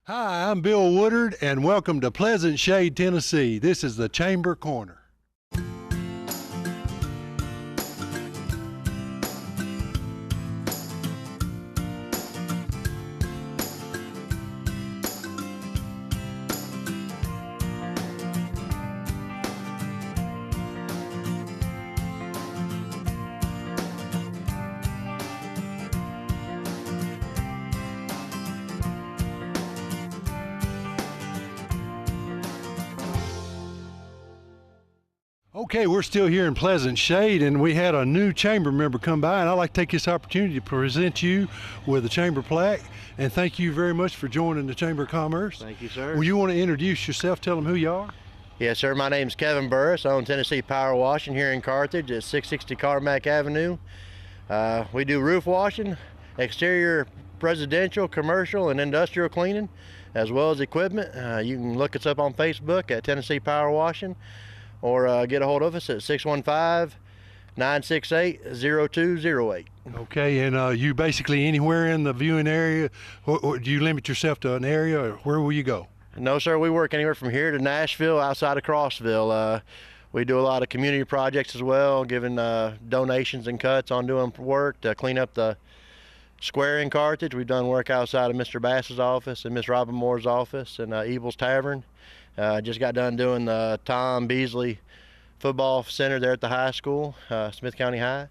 Hi, I'm Bill Woodard, and welcome to Pleasant Shade, Tennessee. This is the Chamber Corner. Okay, we're still here in Pleasant Shade, and we had a new chamber member come by, and I'd like to take this opportunity to present you with a chamber plaque, and thank you very much for joining the Chamber of Commerce. Thank you, sir. Well, you want to introduce yourself, tell them who you are? Yes, sir. My name's Kevin Burris. I own Tennessee Power Washing here in Carthage at 660 Carmack Avenue. We do roof washing, exterior residential, commercial, and industrial cleaning, as well as equipment. You can look us up on Facebook at Tennessee Power Washing, or get a hold of us at 615-968-0208. Okay, and you basically anywhere in the viewing area, or do you limit yourself to an area, or where will you go? No, sir. We work anywhere from here to Nashville, outside of Crossville. We do a lot of community projects as well, giving donations and cuts on doing work to clean up the square in Carthage. We've done work outside of Mr. Bass's office and Miss Robin Moore's office and Ebel's Tavern. Just got done doing the Tom Beasley football center there at the high school, Smith County High.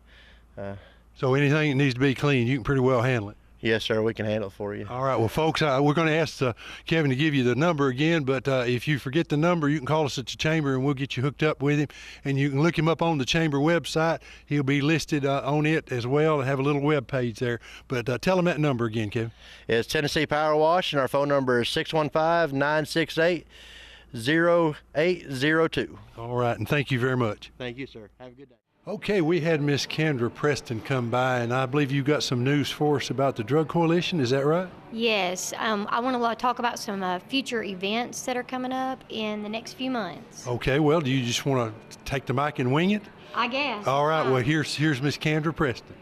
So anything that needs to be clean, you can pretty well handle it. Yes, sir, we can handle it for you. All right, well, folks, we're going to ask Kevin to give you the number again, but if you forget the number, you can call us at the chamber and we'll get you hooked up with him, and you can look him up on the chamber website. He'll be listed on it as well and have a little web page there. But tell him that number again, Kevin. It's Tennessee Power Wash, and our phone number is 615-968-0802. All right, and thank you very much. Thank you, sir. Have a good day. Okay, we had Miss KANDRA Preston come by, and I believe you got some news for us about the Drug Coalition. Is that right? Yes, I want to talk about some future events that are coming up in the next few months. Okay, well, do you just want to take the mic and wing it? I guess. All right, well, here's Miss KANDRA Preston.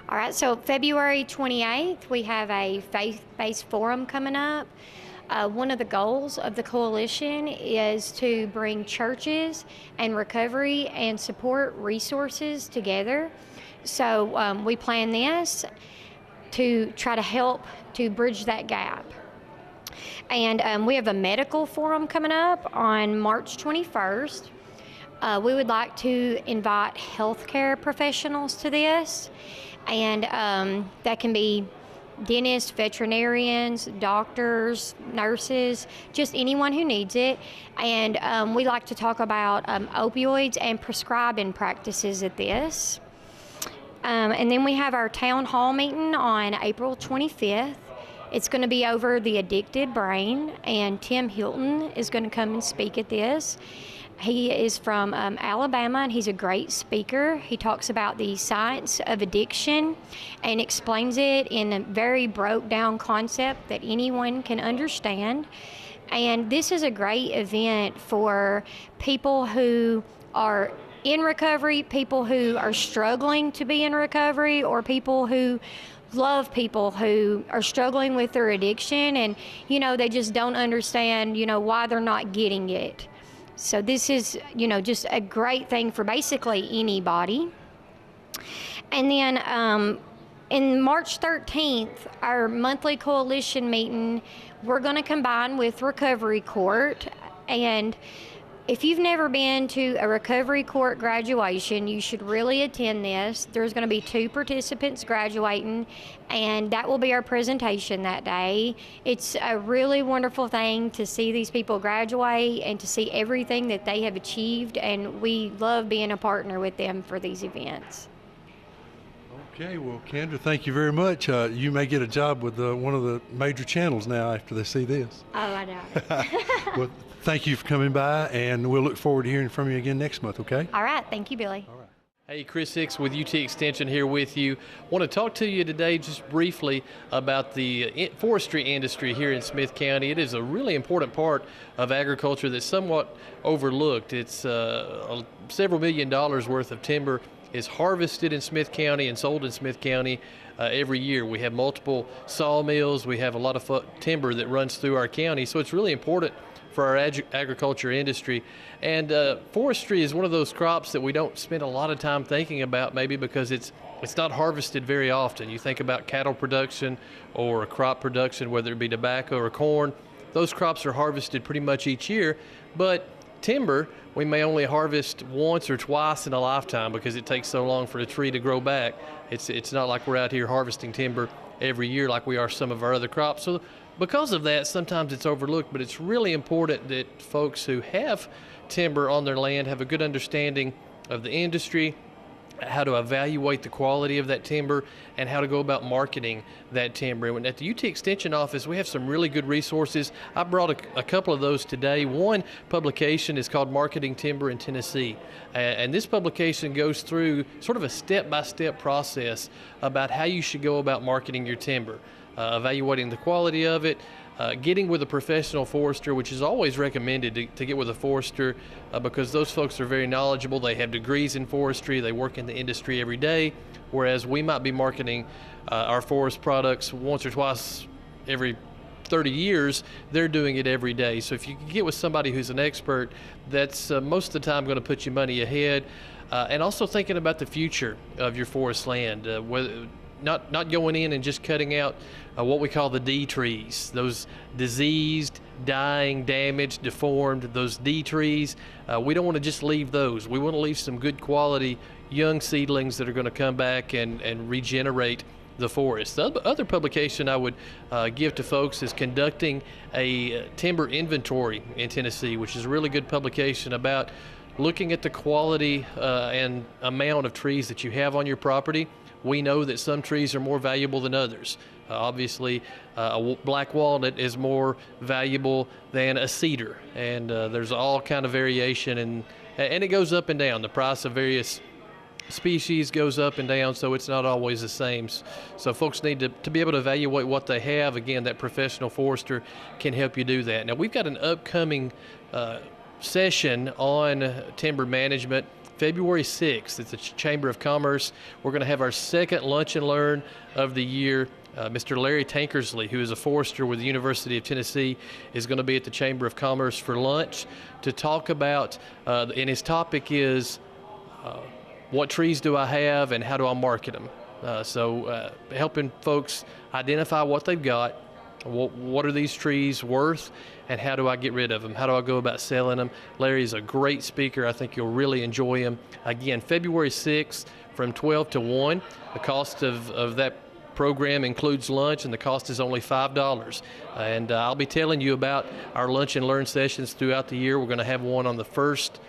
All right, so February 28th, we have a faith-based forum coming up. One of the goals of the coalition is to bring churches and recovery and support resources together. So we plan this to try to help to bridge that gap. And we have a medical forum coming up on March 21st. We would like to invite healthcare professionals to this, and that can be dentists, veterinarians, doctors, nurses, just anyone who needs it. And we like to talk about opioids and prescribing practices at this. And then we have our town hall meeting on April 25th. It's going to be over the addicted brain, and Tim Hilton is going to come and speak at this. He is from Alabama, and he's a great speaker. He talks about the science of addiction and explains it in a very broke down concept that anyone can understand. And this is a great event for people who are in recovery, people who are struggling to be in recovery, or people who love people who are struggling with their addiction, and they just don't understand why they're not getting it. So this is, just a great thing for basically anybody. And then in March 13th, our monthly coalition meeting, we're going to combine with Recovery Court. And if you've never been to a Recovery Court graduation, you should really attend this. There's going to be 2 participants graduating, and that will be our presentation that day. It's a really wonderful thing to see these people graduate and to see everything that they have achieved, and we love being a partner with them for these events. Okay, well, KANDRA, thank you very much. You may get a job with one of the major channels now after they see this. Oh, I doubt it. Well, thank you for coming by, and we'll look forward to hearing from you again next month, okay? All right. Thank you, Billy. All right. Hey, Chris Hicks with UT Extension here with you. Want to talk to you today just briefly about the forestry industry here in Smith County. It is a really important part of agriculture that's somewhat overlooked. It's several $1 million worth of timber is harvested in Smith County and sold in Smith County every year. We have multiple sawmills. We have a lot of timber that runs through our county, so it's really important for our agriculture industry. And forestry is one of those crops that we don't spend a lot of time thinking about, maybe because it's not harvested very often. You think about cattle production or crop production, whether it be tobacco or corn. Those crops are harvested pretty much each year, but timber, we may only harvest once or twice in a lifetime because it takes so long for a tree to grow back. It's not like we're out here harvesting timber every year like we are some of our other crops. So because of that, sometimes it's overlooked, but it's really important that folks who have timber on their land have a good understanding of the industry, how to evaluate the quality of that timber, and how to go about marketing that timber. And at the UT Extension office, we have some really good resources. I brought a couple of those today. One publication is called Marketing Timber in Tennessee. And this publication goes through sort of a step-by-step process about how you should go about marketing your timber, evaluating the quality of it, getting with a professional forester, which is always recommended to get with a forester because those folks are very knowledgeable. They have degrees in forestry. They work in the industry every day, whereas we might be marketing our forest products once or twice every 30 years. They're doing it every day. So if you can get with somebody who's an expert, that's most of the time going to put you money ahead. And also thinking about the future of your forest land, not going in and just cutting out what we call the D trees, those diseased, dying, damaged, deformed, those D trees. We don't want to just leave those. We want to leave some good quality young seedlings that are going to come back and regenerate the forest. The other publication I would give to folks is Conducting a Timber Inventory in Tennessee, which is a really good publication about looking at the quality and amount of trees that you have on your property. We know that some trees are more valuable than others. Obviously, a black walnut is more valuable than a cedar, and there's all kind of variation, and it goes up and down. The price of various species goes up and down, so it's not always the same. So folks need to be able to evaluate what they have. Again, that professional forester can help you do that. Now, we've got an upcoming session on timber management. February 6th, it's the Chamber of Commerce. We're going to have our second Lunch and Learn of the year. Mr. Larry Tankersley, who is a forester with the University of Tennessee, is going to be at the Chamber of Commerce for lunch to talk about, and his topic is, what trees do I have and how do I market them? So helping folks identify what they've got, what are these trees worth, and how do I get rid of them? How do I go about selling them? Larry is a great speaker. I think you'll really enjoy him. Again, February 6th from 12 to 1. The cost of that program includes lunch, and the cost is only $5. And I'll be telling you about our Lunch and Learn sessions throughout the year. We're going to have one on the first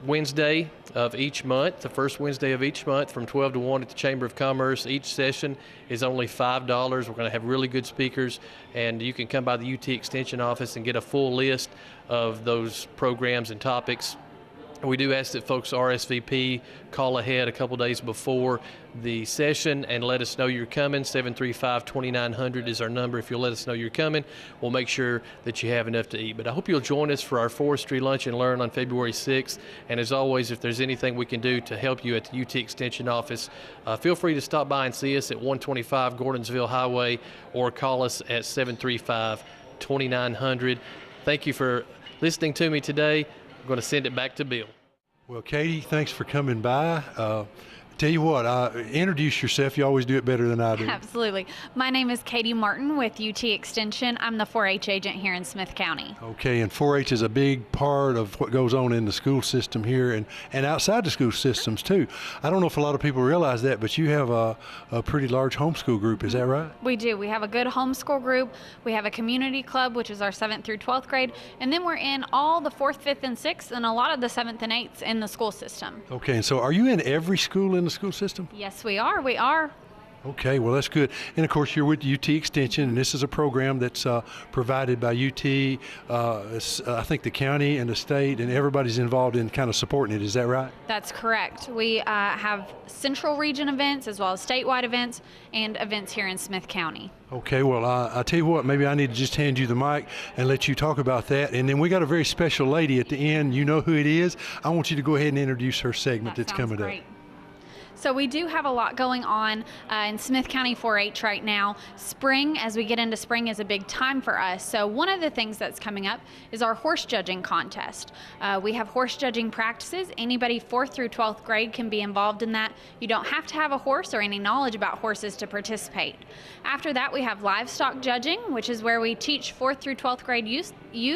Wednesday of each month, the first Wednesday of each month from 12 to 1 at the Chamber of Commerce. Each session is only $5. We're going to have really good speakers, and you can come by the UT Extension office and get a full list of those programs and topics. We do ask that folks RSVP, call ahead a couple days before the session and let us know you're coming. 735-2900 is our number. If you'll let us know you're coming, we'll make sure that you have enough to eat. But I hope you'll join us for our Forestry Lunch and Learn on February 6th. And as always, if there's anything we can do to help you at the UT Extension office, feel free to stop by and see us at 125 Gordonsville Highway or call us at 735-2900. Thank you for listening to me today. I'm going to send it back to Bill. Well, Katie, thanks for coming by. Tell you what, introduce yourself. You always do it better than I do. Absolutely. My name is Katie Martin with UT Extension. I'm the 4-H agent here in Smith County. Okay, and 4-H is a big part of what goes on in the school system here and outside the school systems too. I don't know if a lot of people realize that, but you have a pretty large homeschool group. Is that right? We do. We have a good homeschool group. We have a community club, which is our 7th through 12th grade, and then we're in all the 4th, 5th, and 6th, and a lot of the 7th and 8th in the school system. Okay, and so are you in every school in the school system? Yes, we are. We are. Okay, well, that's good. And of course, you're with UT Extension, and this is a program that's provided by UT, I think the county and the state, and everybody's involved in kind of supporting it. Is that right? That's correct. We have central region events as well as statewide events and events here in Smith County. Okay, well, I'll tell you what, maybe I need to just hand you the mic and let you talk about that. And then we got a very special lady at the end. You know who it is. I want you to go ahead and introduce her segment that's coming up. So we do have a lot going on in Smith County 4-H right now. Spring, as we get into spring, is a big time for us. So one of the things that's coming up is our horse judging contest. We have horse judging practices. Anybody 4th through 12th grade can be involved in that. You don't have to have a horse or any knowledge about horses to participate. After that, we have livestock judging, which is where we teach 4th through 12th grade youth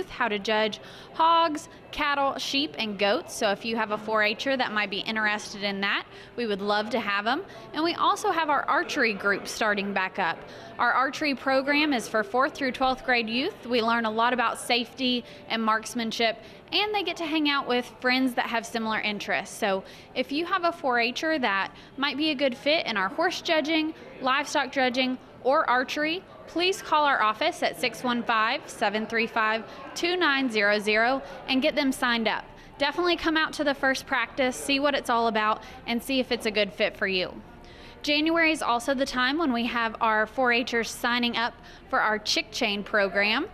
how to judge hogs, cattle, sheep, and goats. So if you have a 4-H'er that might be interested in that, we would love to have them. And we also have our archery group starting back up. Our archery program is for 4th through 12th grade youth. We learn a lot about safety and marksmanship, and they get to hang out with friends that have similar interests. So if you have a 4-H'er that might be a good fit in our horse judging, livestock judging, or archery, please call our office at 615-735-2900 and get them signed up. Definitely come out to the first practice, see what it's all about, and see if it's a good fit for you. January is also the time when we have our 4-H'ers signing up for our chick chain program.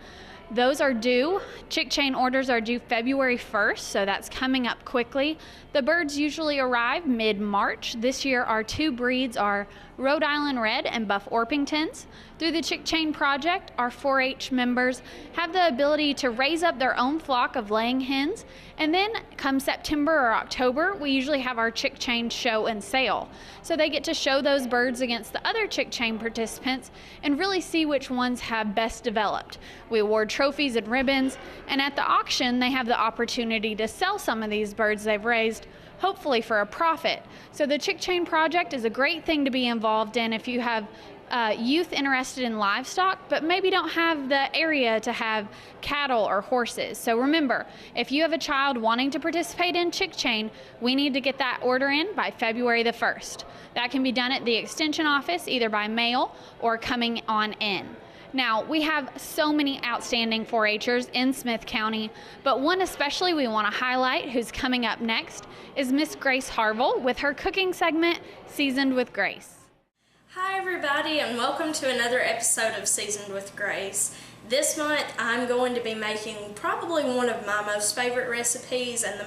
Those are due, chick chain orders are due February 1st, so that's coming up quickly. The birds usually arrive mid-March. This year our 2 breeds are Rhode Island Red and Buff Orpingtons. Through the Chick Chain Project, our 4-H members have the ability to raise up their own flock of laying hens, and then come September or October, we usually have our Chick Chain show and sale. So they get to show those birds against the other Chick Chain participants and really see which ones have best developed. We award trophies and ribbons, and at the auction, they have the opportunity to sell some of these birds they've raised, hopefully for a profit. So the Chick Chain Project is a great thing to be involved in if you have youth interested in livestock, but maybe don't have the area to have cattle or horses. So remember, if you have a child wanting to participate in Chick Chain, we need to get that order in by February the 1st. That can be done at the Extension office, either by mail or coming on in. Now, we have so many outstanding 4-H'ers in Smith County, but one especially we want to highlight who's coming up next is Miss Grace Harville with her cooking segment, Seasoned with Grace. Hi everybody, and welcome to another episode of Seasoned with Grace. This month I'm going to be making probably one of my most favorite recipes and the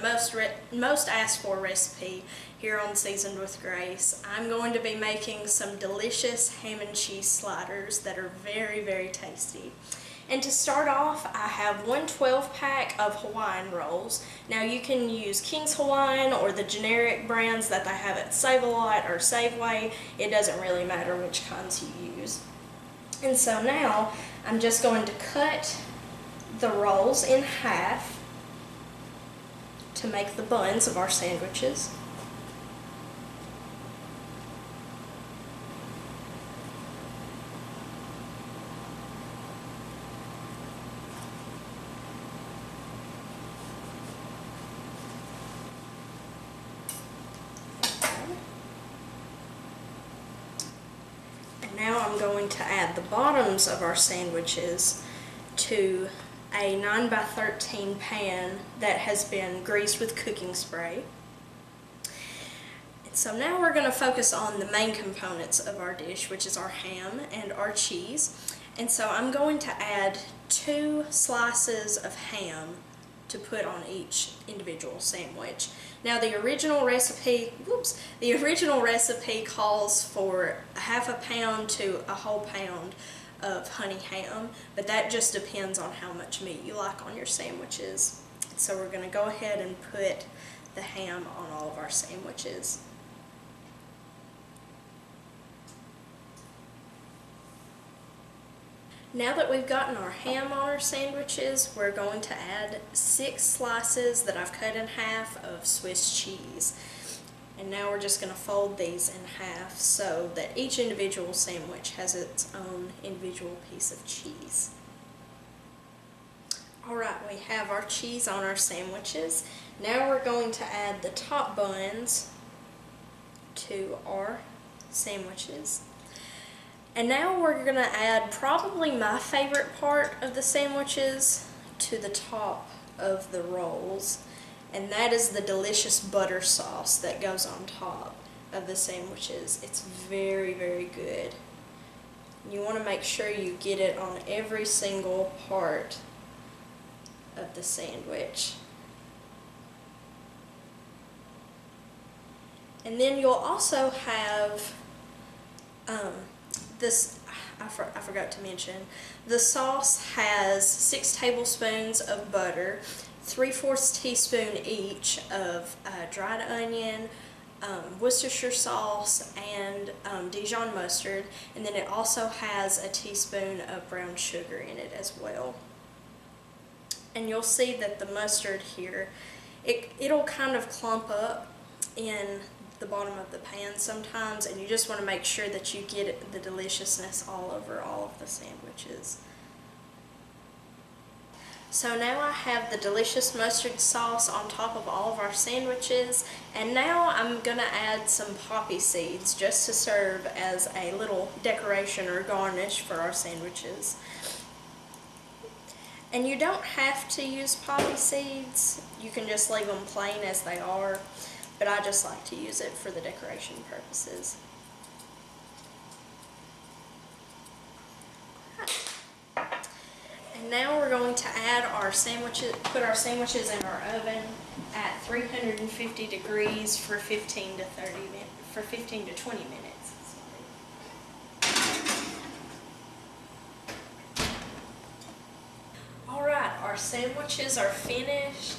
most asked for recipe here on Seasoned with Grace. I'm going to be making some delicious ham and cheese sliders that are very, very tasty. And to start off, I have one 12-pack of Hawaiian rolls. Now you can use King's Hawaiian or the generic brands that they have at Save-A-Lot or Safeway. It doesn't really matter which kinds you use. And so now I'm just going to cut the rolls in half to make the buns of our sandwiches. Now I'm going to add the bottoms of our sandwiches to a 9x13 pan that has been greased with cooking spray. And so now we're going to focus on the main components of our dish, which is our ham and our cheese. And so I'm going to add 2 slices of ham to put on each individual sandwich. Now the original recipe calls for a half a pound to a whole pound of honey ham, but that just depends on how much meat you like on your sandwiches. So we're going to go ahead and put the ham on all of our sandwiches. Now that we've gotten our ham on our sandwiches, we're going to add 6 slices that I've cut in half of Swiss cheese. And now we're just going to fold these in half so that each individual sandwich has its own individual piece of cheese. Alright, we have our cheese on our sandwiches. Now we're going to add the top buns to our sandwiches. And now we're going to add probably my favorite part of the sandwiches to the top of the rolls, and that is the delicious butter sauce that goes on top of the sandwiches. It's very, very good. You want to make sure you get it on every single part of the sandwich. And then you'll also have this, I forgot to mention, the sauce has 6 tablespoons of butter, 3/4 teaspoon each of dried onion, Worcestershire sauce, and Dijon mustard, and then it also has a teaspoon of brown sugar in it as well. And you'll see that the mustard here, it'll kind of clump up in the bottom of the pan sometimes, and you just want to make sure that you get the deliciousness all over all of the sandwiches. So now I have the delicious mustard sauce on top of all of our sandwiches, and now I'm going to add some poppy seeds just to serve as a little decoration or garnish for our sandwiches. And you don't have to use poppy seeds, you can just leave them plain as they are, but I just like to use it for the decoration purposes. And now we're going to add our sandwiches, put our sandwiches in our oven at 350 degrees for 15 to 20 minutes. Alright, our sandwiches are finished,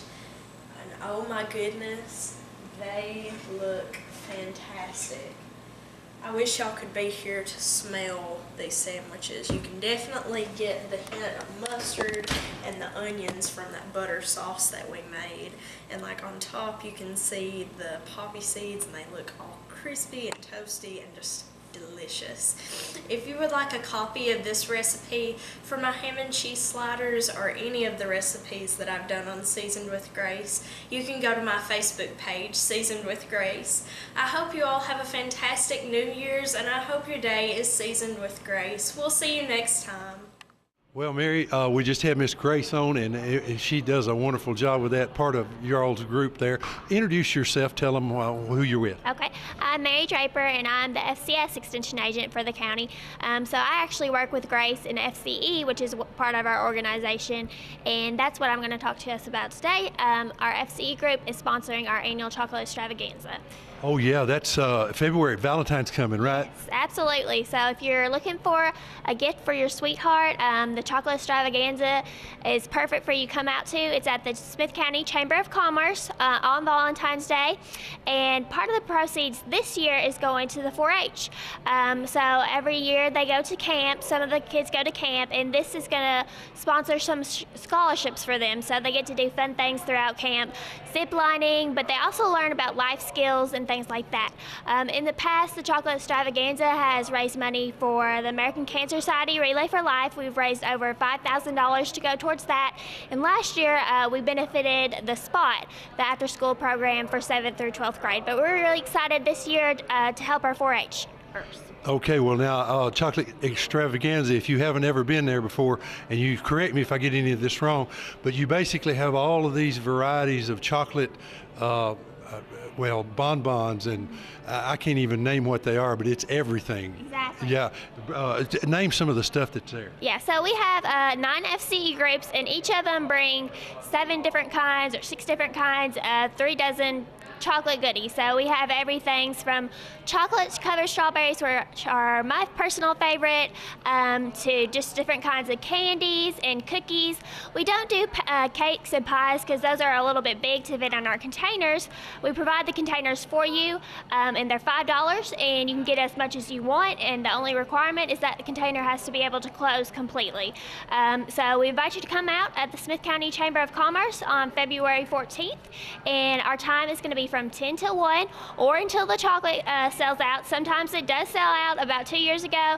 and oh my goodness, they look fantastic. I wish y'all could be here to smell these sandwiches. You can definitely get the hint of mustard and the onions from that butter sauce that we made. And like on top you can see the poppy seeds, and they look all crispy and toasty and just delicious. If you would like a copy of this recipe for my ham and cheese sliders or any of the recipes that I've done on Seasoned with Grace, you can go to my Facebook page, Seasoned with Grace. I hope you all have a fantastic New Year's, and I hope your day is seasoned with grace. We'll see you next time. Well, Mary, we just had Miss Grace on, and she does a wonderful job with that part of your all's group there. Introduce yourself. Tell them who you're with. Okay, I'm Mary Draper, and I'm the FCS Extension Agent for the county. So I actually work with Grace in FCE, which is part of our organization, and that's what I'm going to talk to us about today. Our FCE group is sponsoring our annual chocolate extravaganza. Oh yeah, that's February. Valentine's coming, right? Yes, absolutely. So if you're looking for a gift for your sweetheart, the chocolate extravaganza is perfect for you to come out to. It's at the Smith County Chamber of Commerce on Valentine's Day, and part of the proceeds this year is going to the 4-H. So every year they go to camp. Some of the kids go to camp, and this is going to sponsor some scholarships for them. So they get to do fun things throughout camp, zip lining, but they also learn about life skills and things like that. In the past, the Chocolate Extravaganza has raised money for the American Cancer Society Relay for Life. We've raised over $5,000 to go towards that. And last year, we benefited the SPOT, the after-school program for 7th through 12th grade. But we're really excited this year to help our 4-H. Okay, well now, Chocolate Extravaganza, if you haven't ever been there before, and you correct me if I get any of this wrong, but you basically have all of these varieties of chocolate well, bonbons, and I can't even name what they are, but it's everything. Exactly. Yeah. Name some of the stuff that's there. Yeah, so we have 9 FCE groups, and each of them bring 7 different kinds or 6 different kinds, 3 dozen chocolate goodies. So we have everything from chocolate covered strawberries, which are my personal favorite, to just different kinds of candies and cookies. We don't do cakes and pies because those are a little bit big to fit in our containers. We provide the containers for you, and they're $5, and you can get as much as you want, and the only requirement is that the container has to be able to close completely. So we invite you to come out at the Smith County Chamber of Commerce on February 14th, and our time is going to be from 10 till 1 or until the chocolate sells out. Sometimes it does sell out. About 2 years ago,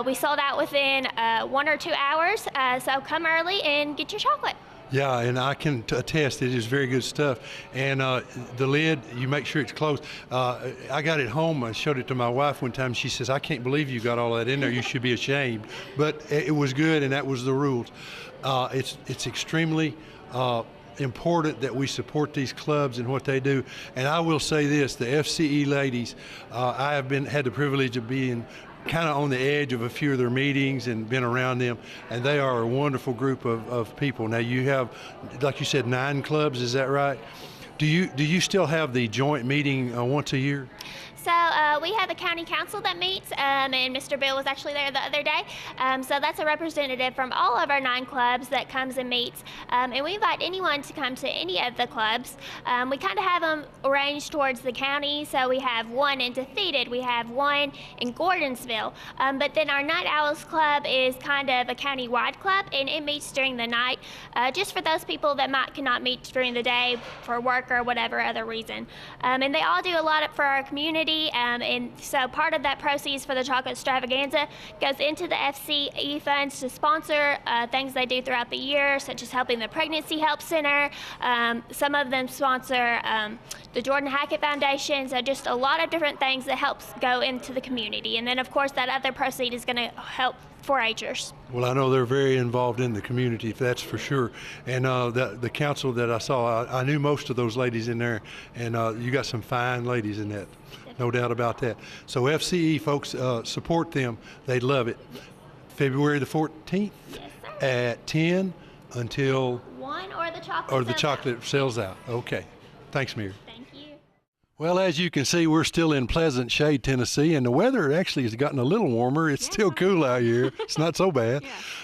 we sold out within 1 or 2 hours, so come early and get your chocolate. Yeah, and I can attest it is very good stuff. And the lid, you make sure it's closed. I got it home. I showed it to my wife one time. She says, "I can't believe you got all that in there. You should be ashamed." But it was good, and that was the rules. It's extremely important that we support these clubs and what they do. And I will say this, the FCE ladies, I have had the privilege of being kind of on the edge of a few of their meetings and been around them, and they are a wonderful group of people. Now you have, like you said, 9 clubs, is that right? Do you still have the joint meeting once a year? So we have a county council that meets, and Mr. Bill was actually there the other day. So that's a representative from all of our 9 clubs that comes and meets. And we invite anyone to come to any of the clubs. We kind of have them arranged towards the county. So we have one in Defeated, we have one in Gordonsville. But then our Night Owls Club is kind of a county-wide club, and it meets during the night, just for those people that cannot meet during the day for work or whatever other reason. And they all do a lot for our community. And so part of that proceeds for the chocolate extravaganza goes into the FCE funds to sponsor things they do throughout the year, such as helping the Pregnancy Help Center. Some of them sponsor the Jordan Hackett Foundation, so just a lot of different things that helps go into the community. And then, of course, that other proceed is going to help 4-H'ers. Well, I know they're very involved in the community, that's for sure. And the council that I saw, I knew most of those ladies in there, and you got some fine ladies in that, no doubt about that. So FCE folks, support them. They'd love it. February the 14th at 10 until 1 or the chocolate sells out. Okay. Thanks, Mary. Thank you. Well, as you can see, we're still in Pleasant Shade, Tennessee, and the weather actually has gotten a little warmer. It's still cool out here. It's not so bad.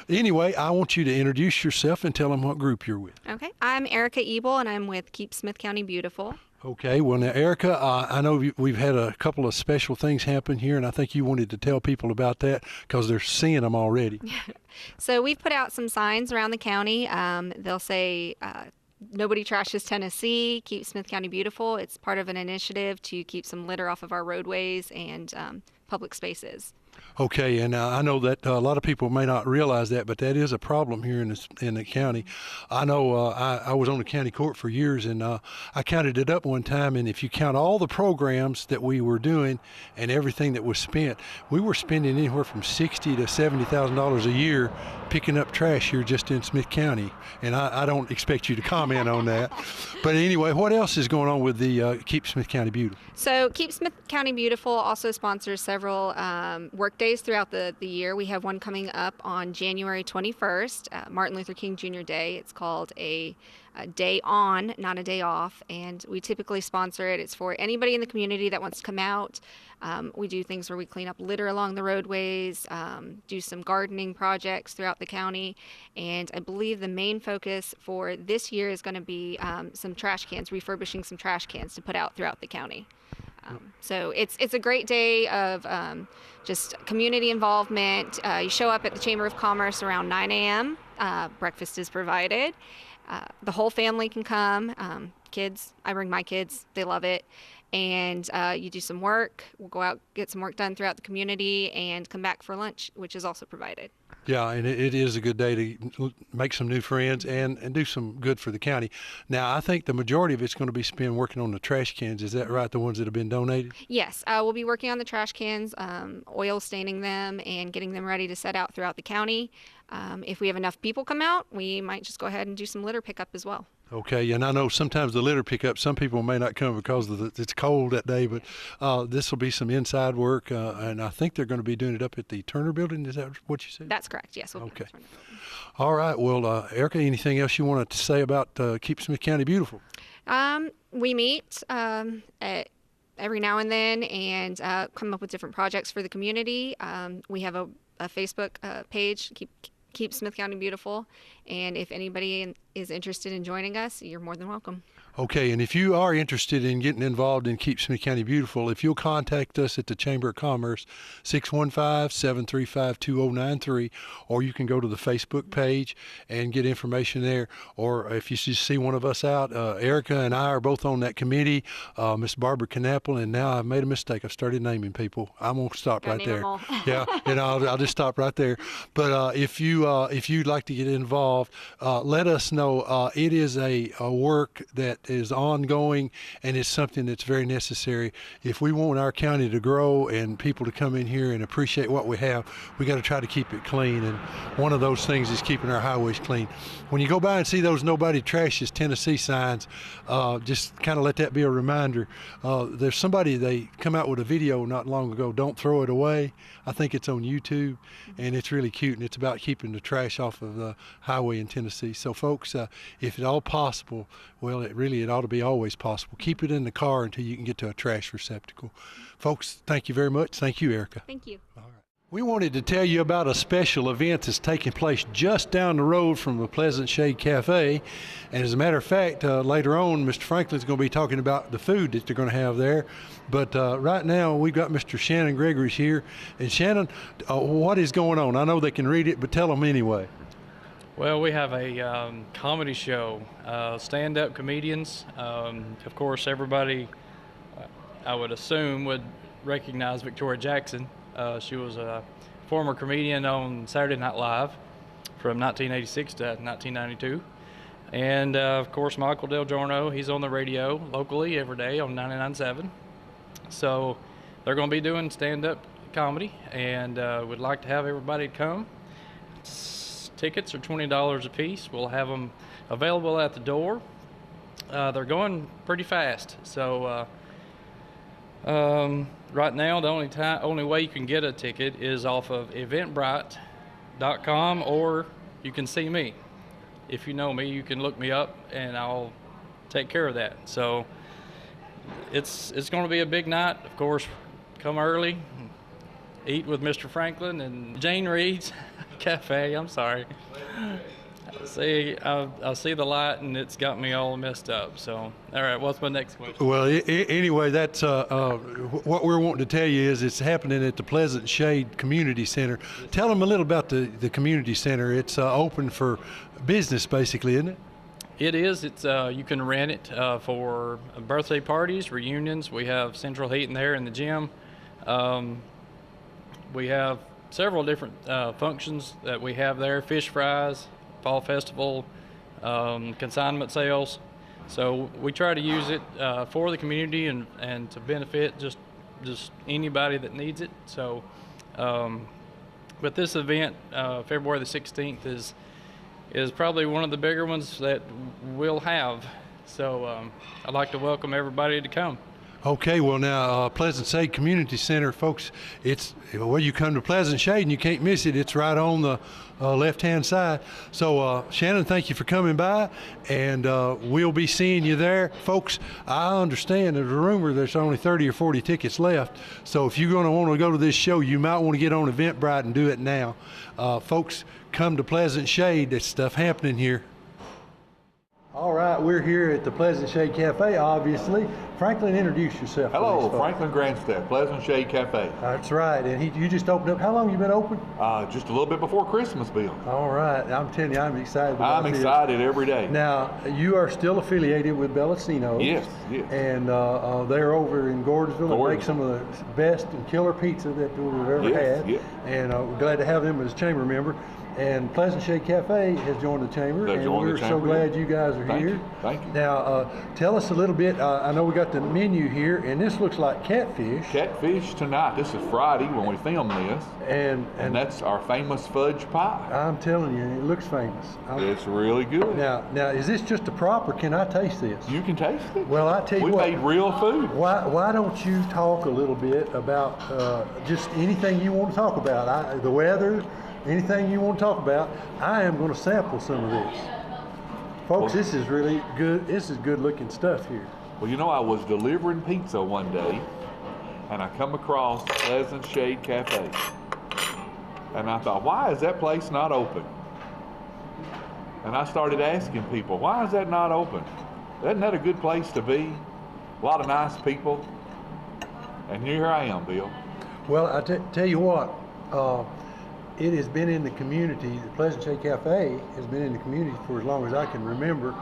Anyway, I want you to introduce yourself and tell them what group you're with. Okay. I'm ERIKA Ebel, and I'm with Keep Smith County Beautiful. Okay. Well, now, ERIKA, I know we've had a couple of special things happen here, and I think you wanted to tell people about that because they're seeing them already. So we've put out some signs around the county. They'll say, Nobody Trashes Tennessee, Keep Smith County Beautiful. It's part of an initiative to keep some litter off of our roadways and public spaces. Okay, and I know that a lot of people may not realize that, but that is a problem here in the county. I know I was on the county court for years, and I counted it up one time, and if you count all the programs that we were doing and everything that was spent, we were spending anywhere from $60,000 to $70,000 a year picking up trash here just in Smith County, and I don't expect you to comment on that. But anyway, what else is going on with the Keep Smith County Beautiful? So Keep Smith County Beautiful also sponsors several work days throughout the year. We have one coming up on January 21st, Martin Luther King Jr. Day. It's called a day on, not a day off, and we typically sponsor it. It's for anybody in the community that wants to come out. We do things where we clean up litter along the roadways, do some gardening projects throughout the county, and I believe the main focus for this year is going to be some trash cans, refurbishing some trash cans to put out throughout the county. So it's a great day of just community involvement. You show up at the Chamber of Commerce around 9 a.m. Breakfast is provided. The whole family can come. Kids, I bring my kids. They love it. And you do some work. We'll go out, get some work done throughout the community, and come back for lunch, which is also provided. Yeah, and it is a good day to make some new friends and do some good for the county. Now, I think the majority of it's going to be spent working on the trash cans. Is that right, the ones that have been donated? Yes, we'll be working on the trash cans, oil staining them, and getting them ready to set out throughout the county. If we have enough people come out, we might just go ahead and do some litter pickup as well. Okay, and I know sometimes the litter pickup, some people may not come because it's cold that day, but this will be some inside work, and I think they're going to be doing it up at the Turner Building. Is that what you said? That's correct, yes. Okay. All right, well, ERIKA, anything else you wanted to say about Keep Smith County Beautiful? We meet every now and then and come up with different projects for the community. We have a Facebook page, Keep Smith County Beautiful, and if anybody is interested in joining us, you're more than welcome. Okay, and if you are interested in getting involved in Keep Smith County Beautiful, if you'll contact us at the Chamber of Commerce, 615-735-2093, or you can go to the Facebook page and get information there, or if you just see one of us out, ERIKA and I are both on that committee, Miss Barbara Knappel, and now I've made a mistake. I've started naming people. I'm going to stop right there. Yeah, and I'll just stop right there. But if you'd like to get involved, let us know. It is a work that is ongoing, and it's something that's very necessary. If we want our county to grow and people to come in here and appreciate what we have, we got to try to keep it clean, and one of those things is keeping our highways clean. When you go by and see those Nobody Trashes Tennessee signs, just kind of let that be a reminder. There's somebody, they come out with a video not long ago, Don't Throw It Away. I think it's on YouTube, and it's really cute, and it's about keeping the trash off of the highway in Tennessee. So folks, if at all possible, well, it ought to be always possible, keep it in the car until you can get to a trash receptacle. Folks, thank you very much. Thank you, Erika. Thank you. All right. We wanted to tell you about a special event that's taking place just down the road from the Pleasant Shade Cafe. And as a matter of fact, later on, Mr. Franklin's going to be talking about the food that they're going to have there. But right now, we've got Mr. Shannon Gregory's here. And Shannon, what is going on? I know they can read it, but tell them anyway. Well, we have a comedy show, stand-up comedians. Of course, everybody, I would assume, would recognize Victoria Jackson. She was a former comedian on Saturday Night Live from 1986 to 1992. And of course, Michael Del Giorno, he's on the radio locally every day on 99.7. So they're going to be doing stand-up comedy, and we'd like to have everybody come. Tickets are $20 a piece. We'll have them available at the door. They're going pretty fast. So right now, the only way you can get a ticket is off of eventbrite.com, or you can see me. If you know me, you can look me up, and I'll take care of that. So it's going to be a big night. Of course, come early, eat with Mr. Franklin and Jane Reed's Cafe. I'm sorry. I see the light, and it's got me all messed up. So, all right, what's my next question? Well, anyway, that's what we're wanting to tell you is it's happening at the Pleasant Shade Community Center. Tell them a little about the community center. It's open for business, basically, isn't it? It is. It's you can rent it for birthday parties, reunions. We have central heating there in the gym. We have several different functions that we have there: fish fries, fall festival, consignment sales. So we try to use it for the community and to benefit just anybody that needs it. So but this event, February the 16th, is probably one of the bigger ones that we'll have. So I'd like to welcome everybody to come. Okay, well now, Pleasant Shade Community Center, folks, you come to Pleasant Shade and you can't miss it. It's right on the left-hand side. So, Shannon, thank you for coming by, and we'll be seeing you there. Folks, I understand there's a rumor there's only 30 or 40 tickets left. So if you're going to want to go to this show, you might want to get on Eventbrite and do it now. Folks, come to Pleasant Shade. There's stuff happening here. All right, we're here at the Pleasant Shade Cafe, obviously. Franklin, introduce yourself. Hello, Franklin Grandstaff, Pleasant Shade Cafe. That's right, and you just opened up. How long you been open? Just a little bit before Christmas, Bill. All right, I'm telling you, I'm excited about I'm excited every day. Now, you are still affiliated with Bellacino's. Yes, yes. And they're over in Gordonsville. They make some of the best and killer pizza that we've ever had. Yes. And we're glad to have them as chamber member. And Pleasant Shade Cafe has joined the chamber, and we're so glad you guys are here. Thank you. Now, tell us a little bit. I know we got the menu here, and this looks like catfish. Catfish tonight. This is Friday when we film this. And that's our famous fudge pie. I'm telling you, it looks famous. It's really good. Now, is this just a prop, or can I taste this? You can taste it. Well, I tell you what. We made real food. Why don't you talk a little bit about just anything you want to talk about? The weather. Anything you want to talk about. I am going to sample some of this. Folks, this is really good. This is good looking stuff here. Well, you know, I was delivering pizza one day, and I come across Pleasant Shade Cafe. And I thought, why is that place not open? And I started asking people, why is that not open? Isn't that a good place to be? A lot of nice people. And here I am, Bill. Well, I tell you what, it has been in the community. The Pleasant Shade Cafe has been in the community for as long as I can remember,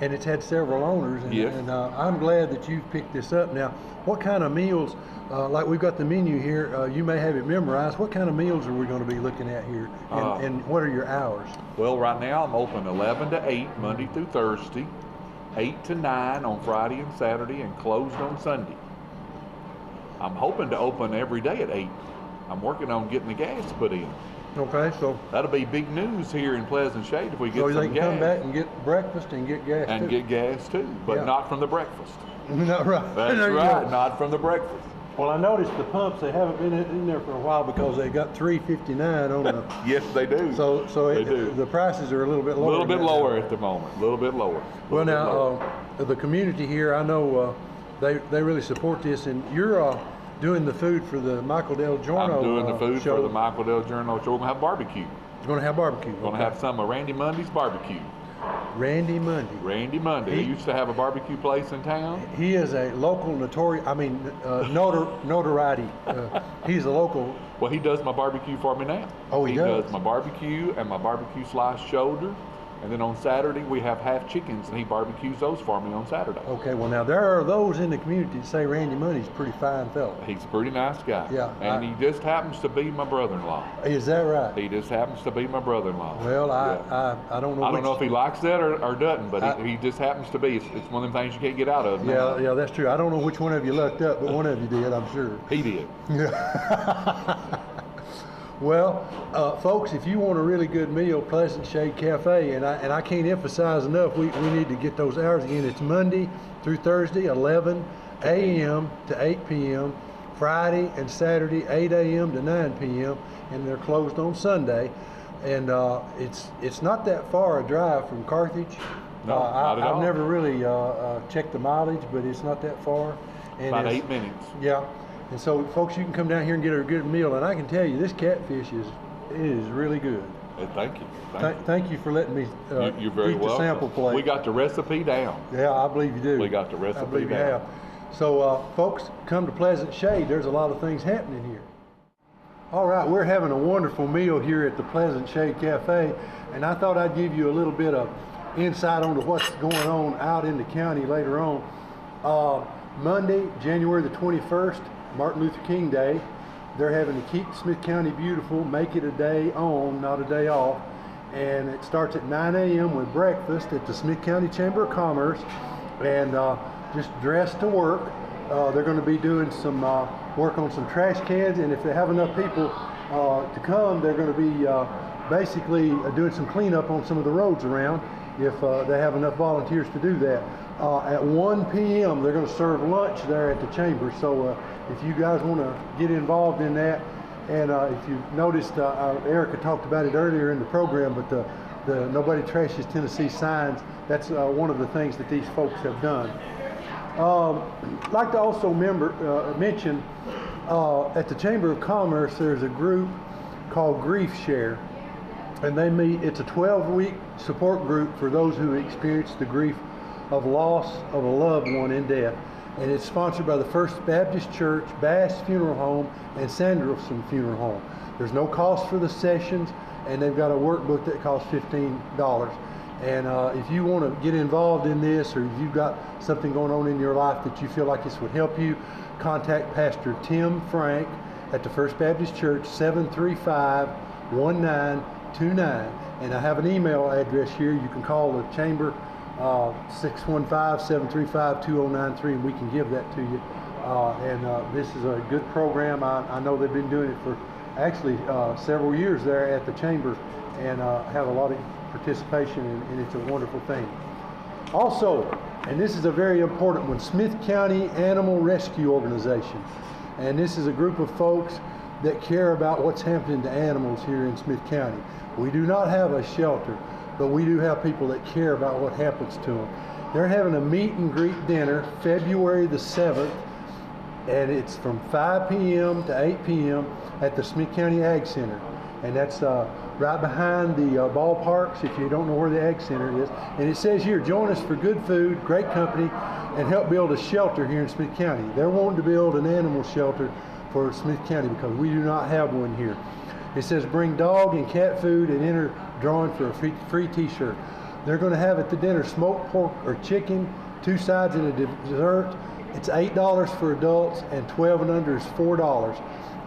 and it's had several owners. And, yes. And I'm glad that you've picked this up. Now, what kind of meals? Like we've got the menu here. You may have it memorized. What kind of meals are we going to be looking at here? And what are your hours? Well, right now I'm open 11 to 8 Monday through Thursday, 8 to 9 on Friday and Saturday, and closed on Sunday. I'm hoping to open every day at 8. I'm working on getting the gas put in. Okay, so that'll be big news here in Pleasant Shade if we get some gas. So they can come back and get breakfast and get gas and too. Get gas too, but not from the breakfast. Not right. That's right, not from the breakfast. Well, I noticed the pumps, they haven't been in there for a while because they got $3.59 on the... Yes, they do. So they do. The prices are a little bit lower. A little bit lower at the moment. A little bit lower. Well, now, the community here, I know they really support this, and you're doing the food for the Michael Del Giorno I'm doing the food show. for the Michael Del Giorno show. We're going to have barbecue. You're going to have barbecue. We're going to have some of Randy Mundy's barbecue. Randy Mundy. Randy Mundy. He used to have a barbecue place in town. He is a local notoriety. He's a local. Well, he does my barbecue for me now. Oh, he does? He does my barbecue and my barbecue sliced shoulder. And then on Saturday, we have half chickens, and he barbecues those for me on Saturday. Okay, well, now, there are those in the community that say Randy Mundy's a pretty fine fella. He's a pretty nice guy. Yeah. And he just happens to be my brother-in-law. Is that right? He just happens to be my brother-in-law. Well, I don't know. I don't know if he likes that or doesn't, but he just happens to be. It's one of them things you can't get out of. Yeah, yeah, that's true. I don't know which one of you lucked up, but one of you did, I'm sure. He did. Well, folks, if you want a really good meal, Pleasant Shade Cafe, and I can't emphasize enough, we need to get those hours again. It's Monday through Thursday, 11 a.m. to 8 p.m., Friday and Saturday, 8 a.m. to 9 p.m., and they're closed on Sunday. And it's not that far a drive from Carthage. No, not at all. I've never really checked the mileage, but it's not that far. And about 8 minutes. Yeah. And so, folks, you can come down here and get a good meal. And I can tell you, this catfish is really good. Thank you. Thank you for letting me you're very eat the welcome. sample plate. We got the recipe down. Yeah, I believe you do. We got the recipe I believe down. you have. So, folks, come to Pleasant Shade. There's a lot of things happening here. All right, we're having a wonderful meal here at the Pleasant Shade Cafe, and I thought I'd give you a little bit of insight onto what's going on out in the county later on. Monday, January the 21st, Martin Luther King Day. They're having to keep Smith County beautiful, make it a day on, not a day off. And it starts at 9 a.m. with breakfast at the Smith County Chamber of Commerce, and just dressed to work. They're going to be doing some work on some trash cans, and if they have enough people to come, they're going to be basically doing some cleanup on some of the roads around if they have enough volunteers to do that. At 1 p.m. they're going to serve lunch there at the chamber, so if you guys want to get involved in that, and if you noticed, ERIKA talked about it earlier in the program, but the Nobody Trashes Tennessee signs, that's one of the things that these folks have done. I'd like to also mention at the Chamber of Commerce there's a group called Grief Share, and they meet. It's a 12-week support group for those who experience the grief of loss of a loved one in death, and it's sponsored by the First Baptist Church, Bass Funeral Home, and Sanderson Funeral Home. There's no cost for the sessions, and they've got a workbook that costs $15. And if you want to get involved in this, or if you've got something going on in your life that you feel like this would help you, contact Pastor Tim Frank at the First Baptist Church, 735-1929. And I have an email address here. You can call the chamber, 615-735-2093, and we can give that to you. This is a good program. I know they've been doing it for actually several years there at the chamber, and have a lot of participation, and it's a wonderful thing. Also, and this is a very important one, Smith County Animal Rescue Organization. And this is a group of folks that care about what's happening to animals here in Smith County. We do not have a shelter, but we do have people that care about what happens to them. They're having a meet and greet dinner February the 7th, and it's from 5 p.m. to 8 p.m. at the Smith County Ag Center. And that's right behind the ballparks, if you don't know where the Ag Center is. And it says here, join us for good food, great company, and help build a shelter here in Smith County. They're wanting to build an animal shelter for Smith County because we do not have one here. It says bring dog and cat food and enter drawing for a free t-shirt. They're going to have at the dinner smoked pork or chicken, 2 sides and a dessert. It's $8 for adults, and 12 and under is $4.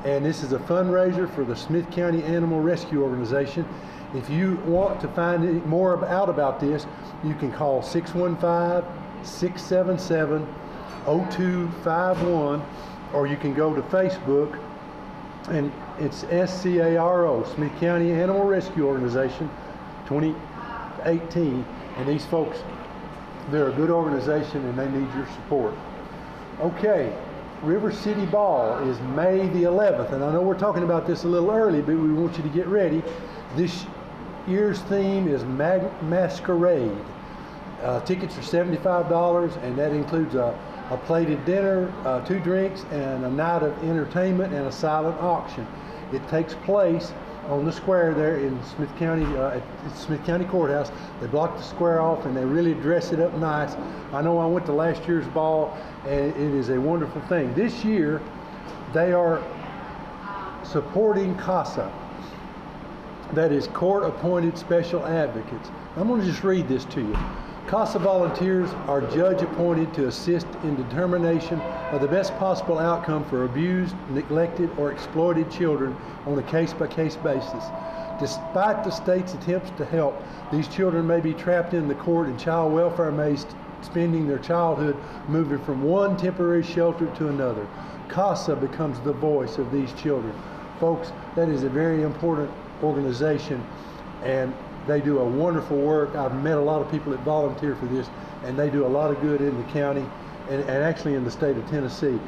And this is a fundraiser for the Smith County Animal Rescue Organization. If you want to find more out about this, you can call 615-677-0251, or you can go to Facebook, and it's SCARO, Smith County Animal Rescue Organization 2018. And these folks, they're a good organization, and they need your support. Okay, River City Ball is May the 11th, and I know we're talking about this a little early, but we want you to get ready. This year's theme is Masquerade. Tickets are $75, and that includes a plated dinner, 2 drinks, and a night of entertainment and a silent auction. It takes place on the square there in Smith County, at Smith County Courthouse. They block the square off and they really dress it up nice. I know I went to last year's ball and it is a wonderful thing. This year they are supporting CASA. That is Court Appointed Special Advocates. I'm going to just read this to you. CASA volunteers are judge appointed to assist in determination of the best possible outcome for abused, neglected, or exploited children on a case-by-case basis. Despite the state's attempts to help, these children may be trapped in the court and child welfare maze, spending their childhood moving from one temporary shelter to another. CASA becomes the voice of these children. Folks, that is a very important organization, and they do a wonderful work. I've met a lot of people that volunteer for this, and they do a lot of good in the county and actually in the state of Tennessee.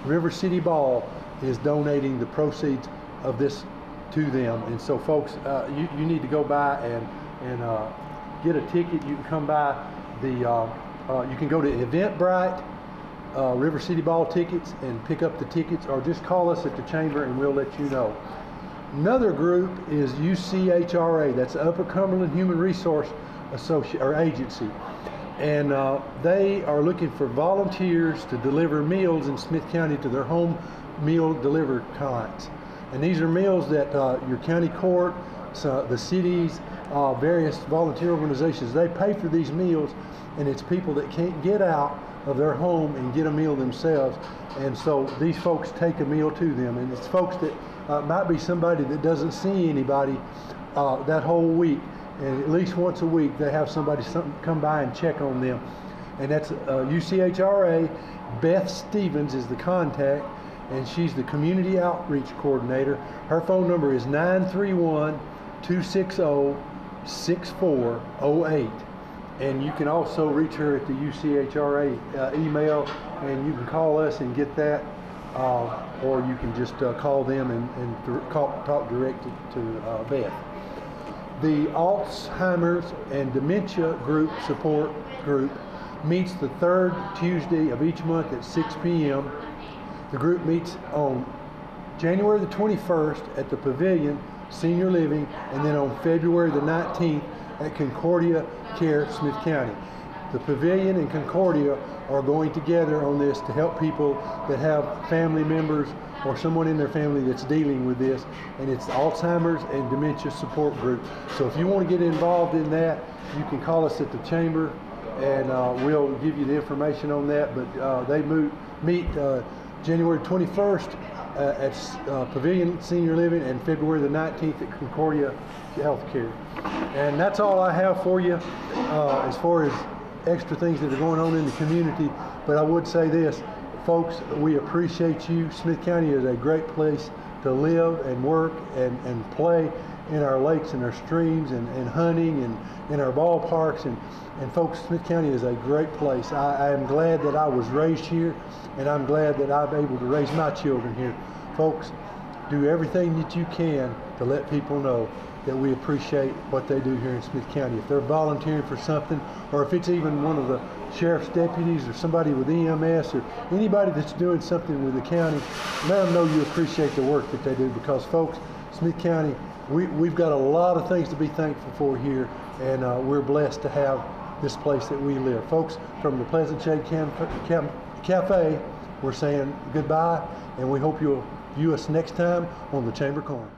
River City Ball is donating the proceeds of this to them. And so folks, you need to go by and get a ticket. You can come by you can go to Eventbrite, River City Ball tickets, and pick up the tickets, or just call us at the chamber and we'll let you know. Another group is UCHRA, that's the Upper Cumberland Human Resource Agency, and they are looking for volunteers to deliver meals in Smith County to their home meal delivery clients. And these are meals that your county court, the cities, various volunteer organizations, they pay for these meals, and it's people that can't get out of their home and get a meal themselves, and so these folks take a meal to them. And it's folks that might be somebody that doesn't see anybody that whole week, and at least once a week they have somebody come by and check on them. And that's UCHRA. Beth Stevens is the contact, and she's the community outreach coordinator. Her phone number is 931-260-6408. And you can also reach her at the UCHRA email, and you can call us and get that, or you can just call them and talk directly to Beth. The Alzheimer's and Dementia Group Support Group meets the 3rd Tuesday of each month at 6 p.m. The group meets on January the 21st at the Pavilion Senior Living, and then on February the 19th at Concordia Care, Smith County. The Pavilion and Concordia are going together on this to help people that have family members or someone in their family that's dealing with this, and it's Alzheimer's and Dementia Support Group. So if you want to get involved in that, you can call us at the chamber, and we'll give you the information on that. But they meet January 21st at Pavilion Senior Living, and February the 19th at Concordia Healthcare. And that's all I have for you as far as extra things that are going on in the community. But I would say this, folks, we appreciate you. Smith County is a great place to live and work and play in our lakes and our streams and hunting and in our ballparks. And folks, Smith County is a great place. I am glad that I was raised here, and I'm glad that I'm able to raise my children here. Folks, do everything that you can to let people know that we appreciate what they do here in Smith County. If they're volunteering for something, or if it's even one of the sheriff's deputies or somebody with EMS or anybody that's doing something with the county, let them know you appreciate the work that they do, because folks, Smith County, we've got a lot of things to be thankful for here, and we're blessed to have this place that we live. Folks, from the Pleasant Shade Cafe, we're saying goodbye, and we hope you'll view us next time on the Chamber Corner.